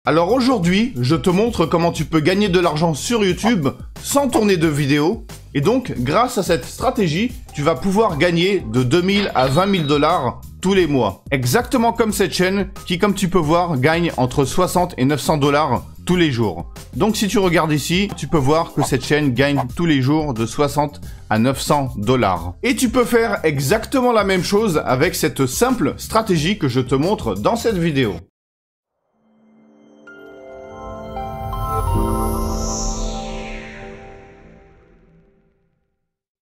Alors aujourd'hui, je te montre comment tu peux gagner de l'argent sur YouTube sans tourner de vidéo. Et donc, grâce à cette stratégie, tu vas pouvoir gagner de 2000 à 20 000 dollars tous les mois. Exactement comme cette chaîne qui, comme tu peux voir, gagne entre 60 et 900 dollars tous les jours. Donc si tu regardes ici, tu peux voir que cette chaîne gagne tous les jours de 60 à 900 dollars. Et tu peux faire exactement la même chose avec cette simple stratégie que je te montre dans cette vidéo.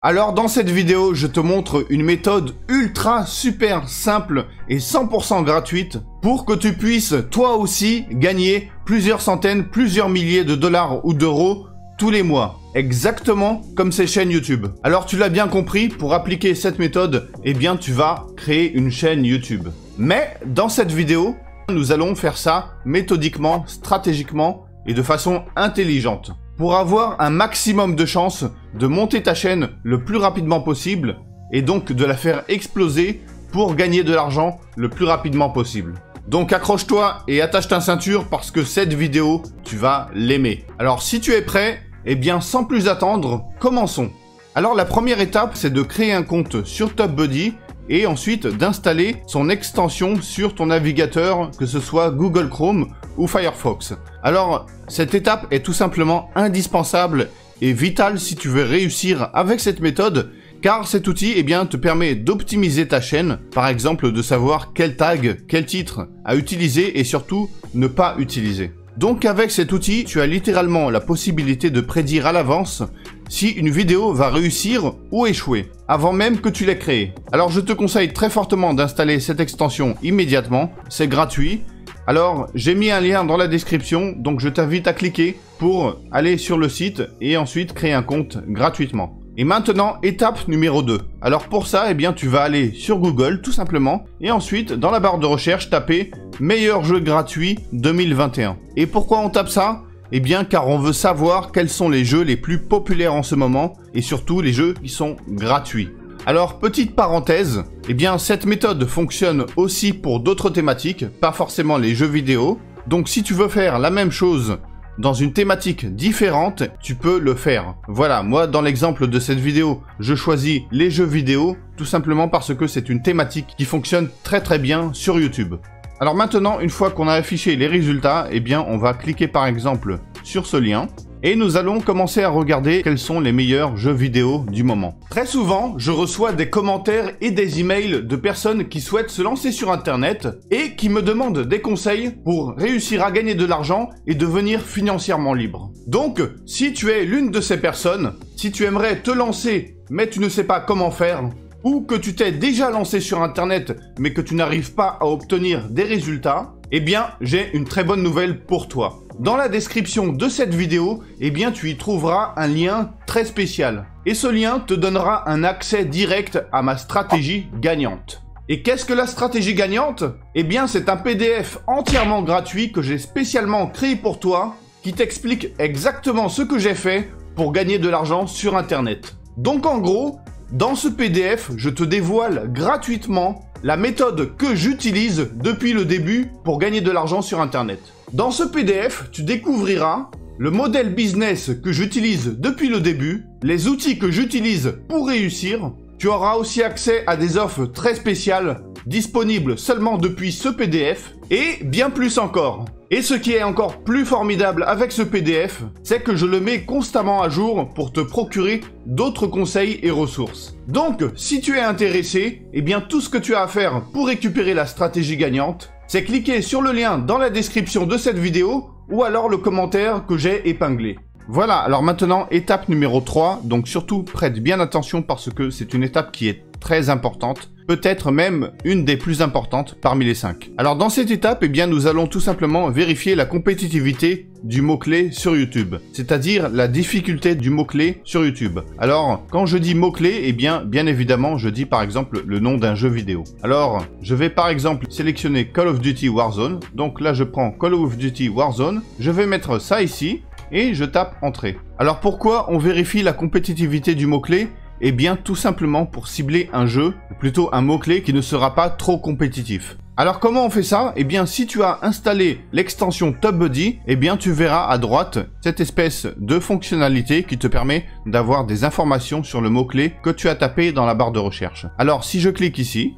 Alors dans cette vidéo, je te montre une méthode ultra super simple et 100% gratuite pour que tu puisses toi aussi gagner plusieurs centaines, plusieurs milliers de dollars ou d'euros tous les mois. Exactement comme ces chaînes YouTube. Alors tu l'as bien compris, pour appliquer cette méthode, eh bien tu vas créer une chaîne YouTube. Mais dans cette vidéo, nous allons faire ça méthodiquement, stratégiquement et de façon intelligente. Pour avoir un maximum de chances de monter ta chaîne le plus rapidement possible et donc de la faire exploser pour gagner de l'argent le plus rapidement possible. Donc accroche-toi et attache ta ceinture parce que cette vidéo, tu vas l'aimer. Alors si tu es prêt, eh bien sans plus attendre, commençons. Alors la première étape, c'est de créer un compte sur TubBuddy et ensuite d'installer son extension sur ton navigateur, que ce soit Google Chrome ou Firefox. Alors, cette étape est tout simplement indispensable et vitale si tu veux réussir avec cette méthode, car cet outil te permet d'optimiser ta chaîne, par exemple de savoir quel tag, quel titre à utiliser et surtout ne pas utiliser. Donc avec cet outil, tu as littéralement la possibilité de prédire à l'avance si une vidéo va réussir ou échouer, avant même que tu l'aies créée. Alors je te conseille très fortement d'installer cette extension immédiatement, c'est gratuit. Alors j'ai mis un lien dans la description, donc je t'invite à cliquer pour aller sur le site et ensuite créer un compte gratuitement. Et maintenant, étape numéro 2. Alors pour ça, tu vas aller sur Google tout simplement et ensuite dans la barre de recherche taper meilleur jeu gratuit 2021. Et pourquoi on tape ça ? Car on veut savoir quels sont les jeux les plus populaires en ce moment et surtout les jeux qui sont gratuits. Alors petite parenthèse, cette méthode fonctionne aussi pour d'autres thématiques, pas forcément les jeux vidéo. Donc si tu veux faire la même chose dans une thématique différente, tu peux le faire. Voilà, moi dans l'exemple de cette vidéo, je choisis les jeux vidéo, tout simplement parce que c'est une thématique qui fonctionne très bien sur YouTube. Alors maintenant, une fois qu'on a affiché les résultats, on va cliquer par exemple sur ce lien. Et nous allons commencer à regarder quels sont les meilleurs jeux vidéo du moment. Très souvent, je reçois des commentaires et des emails de personnes qui souhaitent se lancer sur Internet et qui me demandent des conseils pour réussir à gagner de l'argent et devenir financièrement libre. Donc, si tu es l'une de ces personnes, si tu aimerais te lancer mais tu ne sais pas comment faire, ou que tu t'es déjà lancé sur Internet mais que tu n'arrives pas à obtenir des résultats, j'ai une très bonne nouvelle pour toi. Dans la description de cette vidéo, tu y trouveras un lien très spécial. Et ce lien te donnera un accès direct à ma stratégie gagnante. Et qu'est-ce que la stratégie gagnante ? C'est un PDF entièrement gratuit que j'ai spécialement créé pour toi, qui t'explique exactement ce que j'ai fait pour gagner de l'argent sur Internet. Donc en gros, dans ce PDF, je te dévoile gratuitement la méthode que j'utilise depuis le début pour gagner de l'argent sur Internet. Dans ce PDF, tu découvriras le modèle business que j'utilise depuis le début, les outils que j'utilise pour réussir. Tu auras aussi accès à des offres très spéciales disponibles seulement depuis ce PDF et bien plus encore. Et ce qui est encore plus formidable avec ce PDF, c'est que je le mets constamment à jour pour te procurer d'autres conseils et ressources. Donc, si tu es intéressé, tout ce que tu as à faire pour récupérer la stratégie gagnante, c'est cliquer sur le lien dans la description de cette vidéo ou alors le commentaire que j'ai épinglé. Voilà, alors maintenant, étape numéro 3, donc surtout prête bien attention parce que c'est une étape qui est très importante, peut-être même une des plus importantes parmi les 5. Alors dans cette étape, nous allons tout simplement vérifier la compétitivité du mot-clé sur YouTube, c'est-à-dire la difficulté du mot-clé sur YouTube. Alors, quand je dis mot-clé, bien évidemment, je dis par exemple le nom d'un jeu vidéo. Alors, je vais par exemple sélectionner Call of Duty Warzone, donc là je prends Call of Duty Warzone, je vais mettre ça ici, et je tape Entrée. Alors pourquoi on vérifie la compétitivité du mot-clé ? Eh bien tout simplement pour cibler un jeu, ou plutôt un mot-clé qui ne sera pas trop compétitif. Alors comment on fait ça? Eh bien si tu as installé l'extension TubBuddy, eh bien tu verras à droite cette espèce de fonctionnalité qui te permet d'avoir des informations sur le mot-clé que tu as tapé dans la barre de recherche. Alors si je clique ici,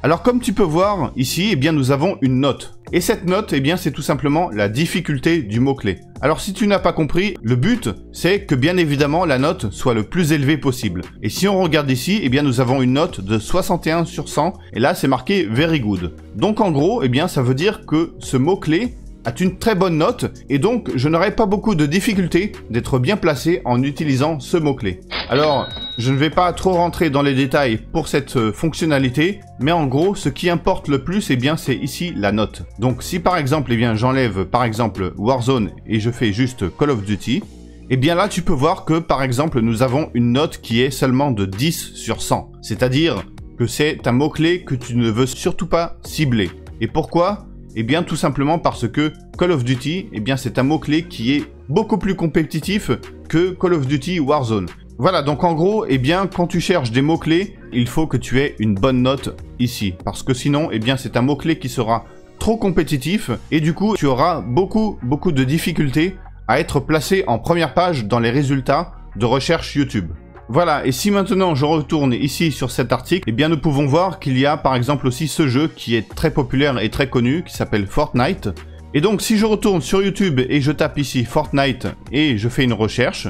alors comme tu peux voir ici, eh bien nous avons une note. Et cette note, eh bien c'est tout simplement la difficulté du mot-clé. Alors si tu n'as pas compris, le but c'est que bien évidemment la note soit le plus élevée possible. Et si on regarde ici, eh bien nous avons une note de 61 sur 100 et là c'est marqué very good. Donc en gros, eh bien ça veut dire que ce mot-clé a une très bonne note et donc je n'aurai pas beaucoup de difficultés d'être bien placé en utilisant ce mot-clé. Alors, je ne vais pas trop rentrer dans les détails pour cette fonctionnalité, mais en gros, ce qui importe le plus, eh bien, c'est ici la note. Donc, si par exemple, eh bien, j'enlève par exemple Warzone et je fais juste Call of Duty, eh bien là, tu peux voir que par exemple, nous avons une note qui est seulement de 10 sur 100. C'est-à-dire que c'est un mot-clé que tu ne veux surtout pas cibler. Et pourquoi ? Eh bien tout simplement parce que Call of Duty, eh bien c'est un mot-clé qui est beaucoup plus compétitif que Call of Duty Warzone. Voilà, donc en gros, eh bien quand tu cherches des mots-clés, il faut que tu aies une bonne note ici. Parce que sinon, eh bien c'est un mot-clé qui sera trop compétitif et du coup tu auras beaucoup de difficultés à être placé en première page dans les résultats de recherche YouTube. Voilà, et si maintenant je retourne ici sur cet article, eh bien nous pouvons voir qu'il y a par exemple aussi ce jeu qui est très populaire et très connu, qui s'appelle Fortnite. Et donc si je retourne sur YouTube et je tape ici Fortnite et je fais une recherche,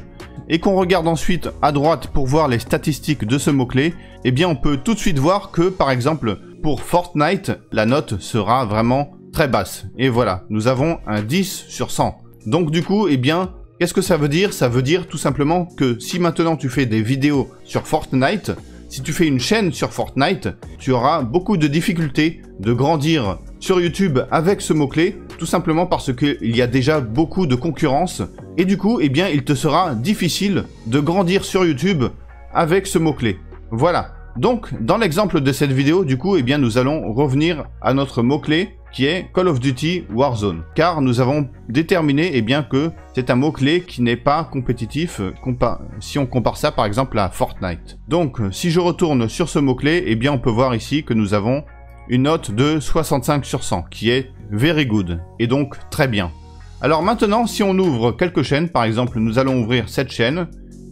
et qu'on regarde ensuite à droite pour voir les statistiques de ce mot-clé, eh bien on peut tout de suite voir que par exemple pour Fortnite, la note sera vraiment très basse. Et voilà, nous avons un 10 sur 100. Donc du coup, eh bien, qu'est-ce que ça veut dire? Ça veut dire tout simplement que si maintenant tu fais des vidéos sur Fortnite, si tu fais une chaîne sur Fortnite, tu auras beaucoup de difficultés de grandir sur YouTube avec ce mot-clé, tout simplement parce qu'il y a déjà beaucoup de concurrence. Et du coup, eh bien, il te sera difficile de grandir sur YouTube avec ce mot-clé. Voilà. Donc, dans l'exemple de cette vidéo, du coup, eh bien, nous allons revenir à notre mot-clé qui est Call of Duty Warzone. Car nous avons déterminé eh bien, que c'est un mot-clé qui n'est pas compétitif si on compare ça par exemple à Fortnite. Donc, si je retourne sur ce mot-clé, eh bien, on peut voir ici que nous avons une note de 65 sur 100 qui est very good et donc très bien. Alors maintenant, si on ouvre quelques chaînes, par exemple, nous allons ouvrir cette chaîne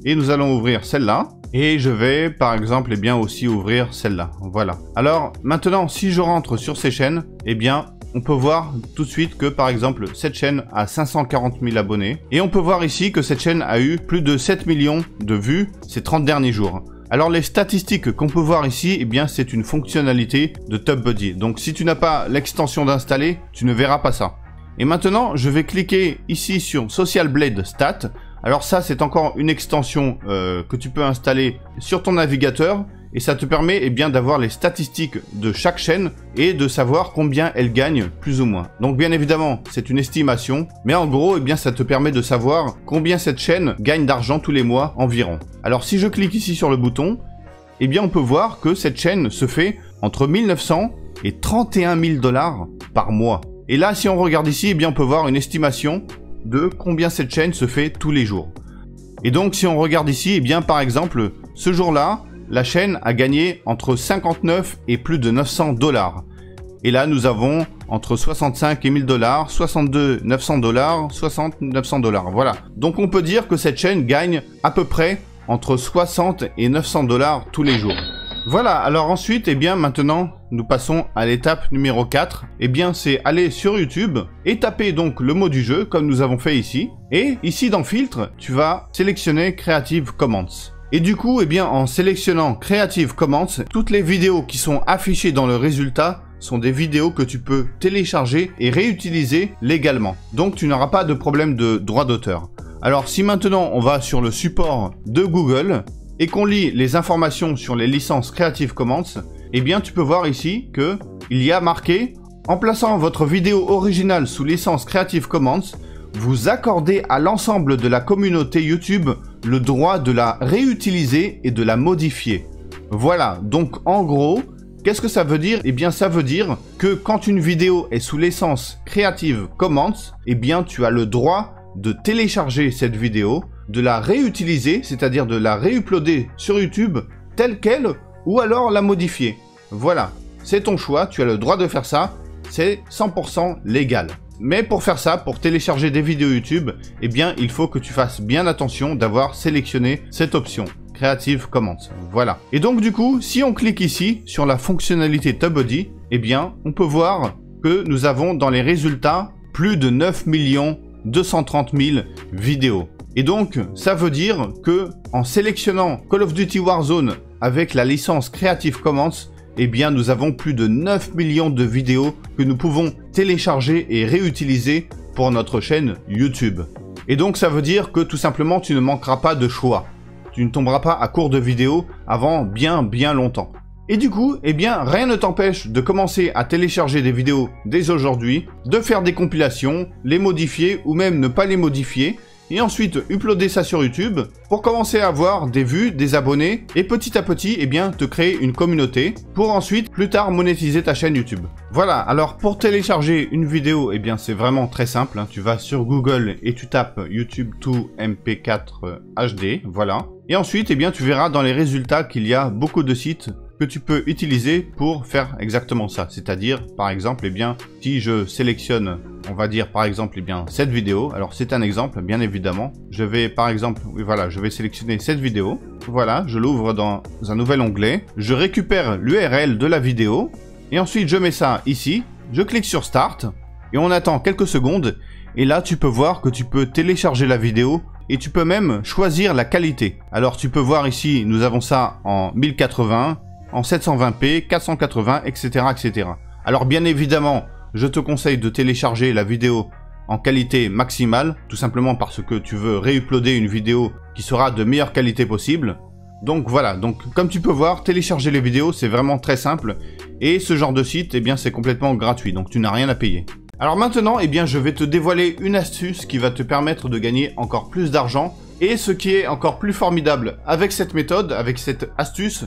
et nous allons ouvrir celle-là. Et je vais, par exemple, eh bien, aussi ouvrir celle-là. Voilà. Alors, maintenant, si je rentre sur ces chaînes, eh bien, on peut voir tout de suite que, par exemple, cette chaîne a 540 000 abonnés. Et on peut voir ici que cette chaîne a eu plus de 7 millions de vues ces 30 derniers jours. Alors, les statistiques qu'on peut voir ici, eh bien, c'est une fonctionnalité de TubBuddy. Donc, si tu n'as pas l'extension d'installer, tu ne verras pas ça. Et maintenant, je vais cliquer ici sur Social Blade Stat. Alors ça, c'est encore une extension que tu peux installer sur ton navigateur et ça te permet eh bien d'avoir les statistiques de chaque chaîne et de savoir combien elle gagne plus ou moins. Donc bien évidemment, c'est une estimation, mais en gros, eh bien ça te permet de savoir combien cette chaîne gagne d'argent tous les mois environ. Alors si je clique ici sur le bouton, eh bien on peut voir que cette chaîne se fait entre 1900 et 31 000 $ par mois. Et là, si on regarde ici, eh bien on peut voir une estimation de combien cette chaîne se fait tous les jours. Et donc si on regarde ici, eh bien par exemple, ce jour-là, la chaîne a gagné entre 59 et plus de 900 $. Et là, nous avons entre 65 et 1000 $, 62 900 $, 60 900 $. Voilà. Donc on peut dire que cette chaîne gagne à peu près entre 60 et 900 $ tous les jours. Voilà, alors ensuite, eh bien maintenant, nous passons à l'étape numéro 4. Eh bien, c'est aller sur YouTube et taper donc le mot du jeu, comme nous avons fait ici. Et ici, dans Filtre, tu vas sélectionner Creative Commons. Et du coup, eh bien, en sélectionnant Creative Commons, toutes les vidéos qui sont affichées dans le résultat sont des vidéos que tu peux télécharger et réutiliser légalement. Donc, tu n'auras pas de problème de droit d'auteur. Alors, si maintenant, on va sur le support de Google et qu'on lit les informations sur les licences Creative Commons, eh bien tu peux voir ici que il y a marqué « En plaçant votre vidéo originale sous licence Creative Commons, vous accordez à l'ensemble de la communauté YouTube le droit de la réutiliser et de la modifier. » Voilà, donc en gros, qu'est-ce que ça veut dire? Eh bien ça veut dire que quand une vidéo est sous licence Creative Commons, eh bien tu as le droit de télécharger cette vidéo, de la réutiliser, c'est-à-dire de la réuploader sur YouTube telle qu'elle, ou alors la modifier. Voilà, c'est ton choix, tu as le droit de faire ça, c'est 100% légal. Mais pour faire ça, pour télécharger des vidéos YouTube, eh bien, il faut que tu fasses bien attention d'avoir sélectionné cette option, Creative Commons. Voilà. Et donc, du coup, si on clique ici sur la fonctionnalité TubeBuddy, eh bien, on peut voir que nous avons dans les résultats plus de 9 230 000 vidéos. Et donc, ça veut dire que en sélectionnant Call of Duty Warzone avec la licence Creative Commons, eh bien, nous avons plus de 9 millions de vidéos que nous pouvons télécharger et réutiliser pour notre chaîne YouTube. Et donc, ça veut dire que tout simplement, tu ne manqueras pas de choix. Tu ne tomberas pas à court de vidéos avant bien longtemps. Et du coup, eh bien, rien ne t'empêche de commencer à télécharger des vidéos dès aujourd'hui, de faire des compilations, les modifier ou même ne pas les modifier, et ensuite uploader ça sur YouTube pour commencer à avoir des vues, des abonnés, et petit à petit, eh bien, te créer une communauté pour ensuite, plus tard, monétiser ta chaîne YouTube. Voilà, alors pour télécharger une vidéo, eh bien, c'est vraiment très simple, hein. Tu vas sur Google et tu tapes YouTube 2 MP4 HD, voilà. Et ensuite, eh bien, tu verras dans les résultats qu'il y a beaucoup de sites que tu peux utiliser pour faire exactement ça. C'est-à-dire, par exemple, eh bien, si je sélectionne, on va dire, par exemple, eh bien, cette vidéo. Alors, c'est un exemple, bien évidemment. Je vais, par exemple, oui, voilà, je vais sélectionner cette vidéo. Voilà, je l'ouvre dans un nouvel onglet. Je récupère l'URL de la vidéo. Et ensuite, je mets ça ici. Je clique sur Start. Et on attend quelques secondes. Et là, tu peux voir que tu peux télécharger la vidéo. Et tu peux même choisir la qualité. Alors, tu peux voir ici, nous avons ça en 1080, en 720p, 480, etc., etc. Alors, bien évidemment, je te conseille de télécharger la vidéo en qualité maximale, tout simplement parce que tu veux réuploader une vidéo qui sera de meilleure qualité possible. Donc voilà, donc comme tu peux voir, télécharger les vidéos, c'est vraiment très simple. Et ce genre de site, eh bien, c'est complètement gratuit, donc tu n'as rien à payer. Alors maintenant, eh bien, je vais te dévoiler une astuce qui va te permettre de gagner encore plus d'argent. Et ce qui est encore plus formidable avec cette méthode, avec cette astuce,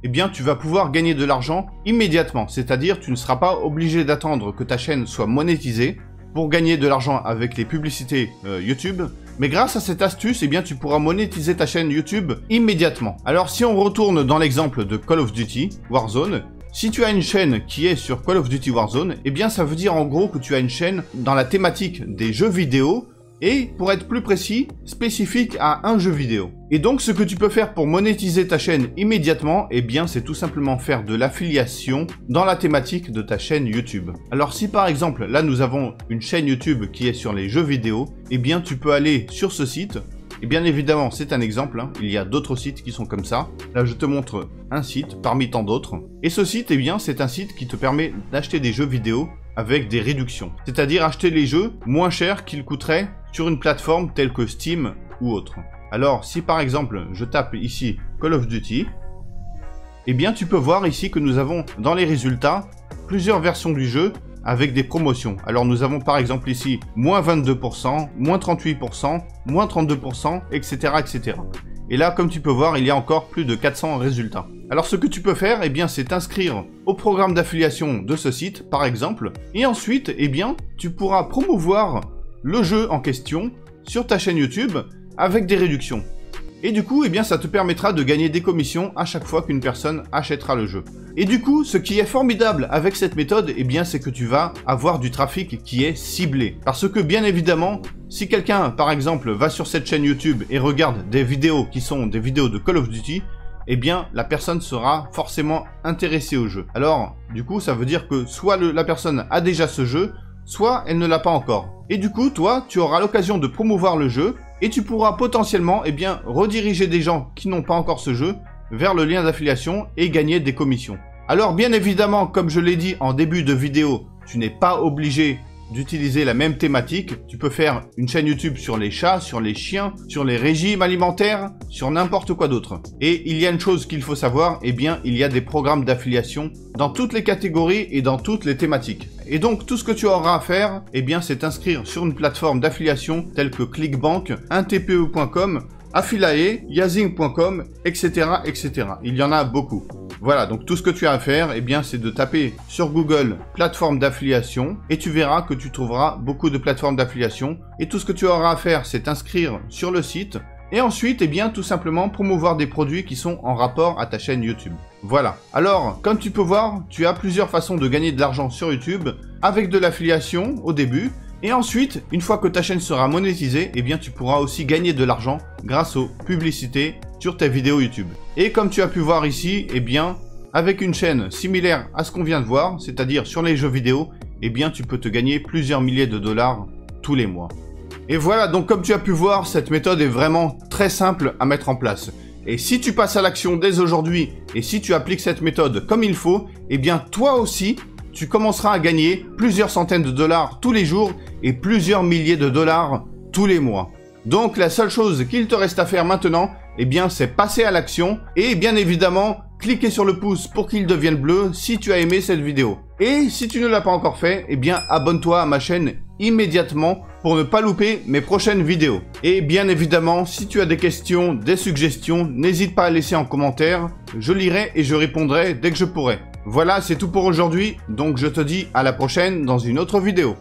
eh bien, tu vas pouvoir gagner de l'argent immédiatement. C'est-à-dire, tu ne seras pas obligé d'attendre que ta chaîne soit monétisée pour gagner de l'argent avec les publicités YouTube. Mais grâce à cette astuce, eh bien, tu pourras monétiser ta chaîne YouTube immédiatement. Alors, si on retourne dans l'exemple de Call of Duty Warzone, si tu as une chaîne qui est sur Call of Duty Warzone, eh bien ça veut dire en gros que tu as une chaîne dans la thématique des jeux vidéo et, pour être plus précis, spécifique à un jeu vidéo. Et donc ce que tu peux faire pour monétiser ta chaîne immédiatement, eh bien c'est tout simplement faire de l'affiliation dans la thématique de ta chaîne YouTube. Alors si par exemple là nous avons une chaîne YouTube qui est sur les jeux vidéo, eh bien tu peux aller sur ce site. Et bien évidemment, c'est un exemple, hein. Il y a d'autres sites qui sont comme ça. Là, je te montre un site parmi tant d'autres. Et ce site, eh bien, c'est un site qui te permet d'acheter des jeux vidéo avec des réductions. C'est-à-dire acheter les jeux moins chers qu'ils coûteraient sur une plateforme telle que Steam ou autre. Alors, si par exemple, je tape ici Call of Duty, eh bien, tu peux voir ici que nous avons dans les résultats plusieurs versions du jeu avec des promotions. Alors nous avons par exemple ici moins 22%, moins 38%, moins 32%, etc., etc. Et là, comme tu peux voir, il y a encore plus de 400 résultats. Alors ce que tu peux faire, eh bien, c'est t'inscrire au programme d'affiliation de ce site, par exemple, et ensuite, eh bien, tu pourras promouvoir le jeu en question sur ta chaîne YouTube avec des réductions. Et du coup, eh bien, ça te permettra de gagner des commissions à chaque fois qu'une personne achètera le jeu. Et du coup, ce qui est formidable avec cette méthode, eh bien, c'est que tu vas avoir du trafic qui est ciblé. Parce que, bien évidemment, si quelqu'un, par exemple, va sur cette chaîne YouTube et regarde des vidéos qui sont des vidéos de Call of Duty, eh bien, la personne sera forcément intéressée au jeu. Alors, du coup, ça veut dire que soit la personne a déjà ce jeu, soit elle ne l'a pas encore. Et du coup, toi, tu auras l'occasion de promouvoir le jeu, et tu pourras potentiellement, eh bien, rediriger des gens qui n'ont pas encore ce jeu vers le lien d'affiliation et gagner des commissions. Alors, bien évidemment, comme je l'ai dit en début de vidéo, tu n'es pas obligé d'utiliser la même thématique. Tu peux faire une chaîne YouTube sur les chats, sur les chiens, sur les régimes alimentaires, sur n'importe quoi d'autre. Et il y a une chose qu'il faut savoir, eh bien, il y a des programmes d'affiliation dans toutes les catégories et dans toutes les thématiques. Et donc, tout ce que tu auras à faire, eh bien, c'est t'inscrire sur une plateforme d'affiliation telle que Clickbank, 1TPE.com, Affiliate, Yazing.com, etc., etc. Il y en a beaucoup. Voilà, donc tout ce que tu as à faire, eh bien, c'est de taper sur Google plateforme d'affiliation et tu verras que tu trouveras beaucoup de plateformes d'affiliation. Et tout ce que tu auras à faire, c'est t'inscrire sur le site Et ensuite, eh bien, tout simplement promouvoir des produits qui sont en rapport à ta chaîne YouTube. Voilà. Alors, comme tu peux voir, tu as plusieurs façons de gagner de l'argent sur YouTube, avec de l'affiliation au début, et ensuite, une fois que ta chaîne sera monétisée, eh bien, tu pourras aussi gagner de l'argent grâce aux publicités sur tes vidéos YouTube. Et comme tu as pu voir ici, eh bien, avec une chaîne similaire à ce qu'on vient de voir, c'est-à-dire sur les jeux vidéo, eh bien, tu peux te gagner plusieurs milliers de dollars tous les mois. Et voilà, donc comme tu as pu voir, cette méthode est vraiment très simple à mettre en place. Et si tu passes à l'action dès aujourd'hui, et si tu appliques cette méthode comme il faut, eh bien, toi aussi, tu commenceras à gagner plusieurs centaines de dollars tous les jours et plusieurs milliers de dollars tous les mois. Donc la seule chose qu'il te reste à faire maintenant, eh bien c'est passer à l'action et bien évidemment cliquer sur le pouce pour qu'il devienne bleu si tu as aimé cette vidéo. Et si tu ne l'as pas encore fait, eh bien abonne-toi à ma chaîne immédiatement pour ne pas louper mes prochaines vidéos. Et bien évidemment, si tu as des questions, des suggestions, n'hésite pas à laisser en commentaire, je lirai et je répondrai dès que je pourrai. Voilà, c'est tout pour aujourd'hui, donc je te dis à la prochaine dans une autre vidéo.